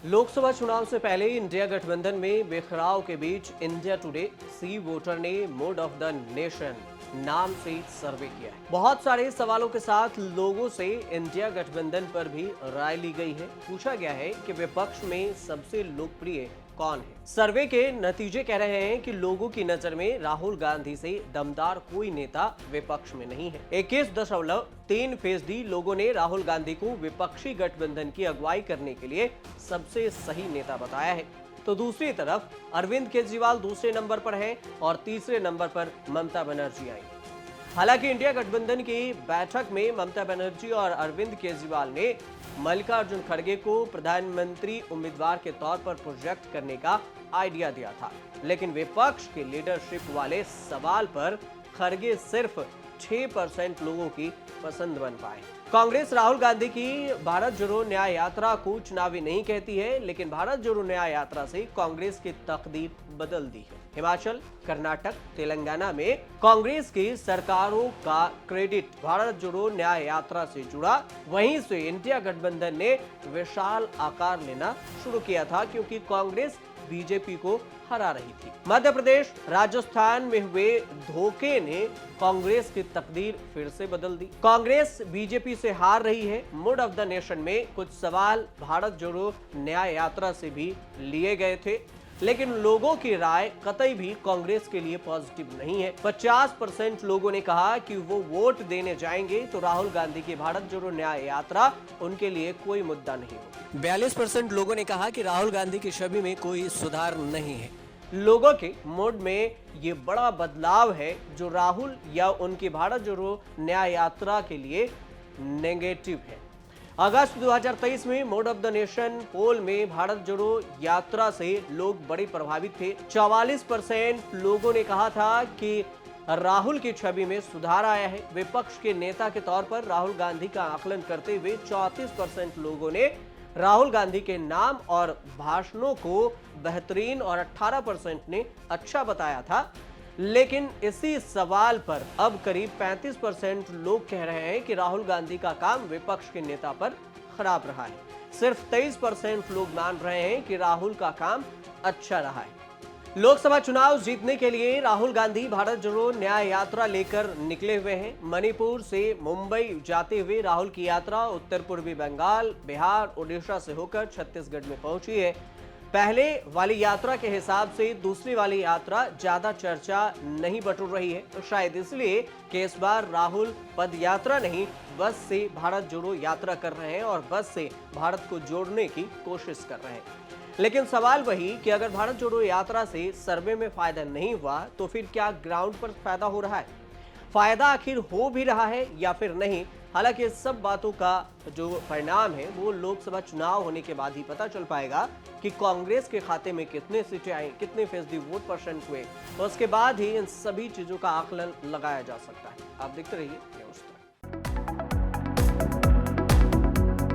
लोकसभा चुनाव से पहले इंडिया गठबंधन में बिखराव के बीच इंडिया टुडे सी वोटर ने मूड ऑफ द नेशन नाम से सर्वे किया है। बहुत सारे सवालों के साथ लोगों से इंडिया गठबंधन पर भी राय ली गई है। पूछा गया है कि विपक्ष में सबसे लोकप्रिय कौन है। सर्वे के नतीजे कह रहे हैं कि लोगों की नजर में राहुल गांधी से दमदार कोई नेता विपक्ष में नहीं है। 21.3% लोगों ने राहुल गांधी को विपक्षी गठबंधन की अगुवाई करने के लिए सबसे सही नेता बताया है। तो दूसरी तरफ अरविंद केजरीवाल दूसरे नंबर पर हैं और तीसरे नंबर पर ममता बनर्जी आई। हालांकि इंडिया गठबंधन की बैठक में ममता बनर्जी और अरविंद केजरीवाल ने मल्लिकार्जुन खड़गे को प्रधानमंत्री उम्मीदवार के तौर पर प्रोजेक्ट करने का आइडिया दिया था, लेकिन विपक्ष के लीडरशिप वाले सवाल पर खड़गे सिर्फ 6% लोगों की पसंद बन पाए। कांग्रेस राहुल गांधी की भारत जोड़ो न्याय यात्रा को चुनावी नहीं कहती है, लेकिन भारत जोड़ो न्याय यात्रा से कांग्रेस की तकदीर बदल दी है। हिमाचल, कर्नाटक, तेलंगाना में कांग्रेस की सरकारों का क्रेडिट भारत जोड़ो न्याय यात्रा से जुड़ा। वहीं से इंडिया गठबंधन ने विशाल आकार लेना शुरू किया था, क्योंकि कांग्रेस बीजेपी को हरा रही थी। मध्य प्रदेश, राजस्थान में हुए धोखे ने कांग्रेस की तकदीर फिर से बदल दी। कांग्रेस बीजेपी से हार रही है। मूड ऑफ द नेशन में कुछ सवाल भारत जोड़ो न्याय यात्रा से भी लिए गए थे, लेकिन लोगों की राय कतई भी कांग्रेस के लिए पॉजिटिव नहीं है। 50% लोगों ने कहा कि वो वोट देने जाएंगे तो राहुल गांधी की भारत जोड़ो न्याय यात्रा उनके लिए कोई मुद्दा नहीं होगी। 42% लोगों ने कहा कि राहुल गांधी की छवि में कोई सुधार नहीं है। लोगों के मूड में ये बड़ा बदलाव है जो राहुल या उनकी भारत जोड़ो न्याय यात्रा के लिए नेगेटिव है। अगस्त 2023 में मूड ऑफ द नेशन पोल में भारत जोड़ो यात्रा से लोग बड़े प्रभावित थे। 44% लोगों ने कहा था कि राहुल की छवि में सुधार आया है। विपक्ष के नेता के तौर पर राहुल गांधी का आकलन करते हुए 34% लोगों ने राहुल गांधी के नाम और भाषणों को बेहतरीन और 18% ने अच्छा बताया था। लेकिन इसी सवाल पर अब करीब 35% लोग कह रहे हैं कि राहुल गांधी का काम विपक्ष के नेता पर खराब रहा है। सिर्फ 23% लोग मान रहे हैं कि राहुल का काम अच्छा रहा है। लोकसभा चुनाव जीतने के लिए राहुल गांधी भारत जोड़ो न्याय यात्रा लेकर निकले हुए हैं। मणिपुर से मुंबई जाते हुए राहुल की यात्रा उत्तर पूर्वी बंगाल, बिहार, उड़ीसा से होकर छत्तीसगढ़ में पहुंची है। पहले वाली यात्रा के हिसाब से दूसरी वाली यात्रा ज्यादा चर्चा नहीं बटोर रही है, तो शायद इसलिए कि इस बार राहुल पद यात्रा नहीं बस से भारत जोड़ो यात्रा कर रहे हैं और बस से भारत को जोड़ने की कोशिश कर रहे हैं। लेकिन सवाल वही कि अगर भारत जोड़ो यात्रा से सर्वे में फायदा नहीं हुआ तो फिर क्या ग्राउंड पर फायदा हो रहा है? फायदा आखिर हो भी रहा है या फिर नहीं? हालांकि इस सब बातों का जो परिणाम है वो लोकसभा चुनाव होने के बाद ही पता चल पाएगा कि कांग्रेस के खाते में कितने सीटें आई, कितने फीसदी वोट परसेंट हुए। तो उसके बाद ही इन सभी चीजों का आकलन लगाया जा सकता है। आप देखते रहिए न्यूज़।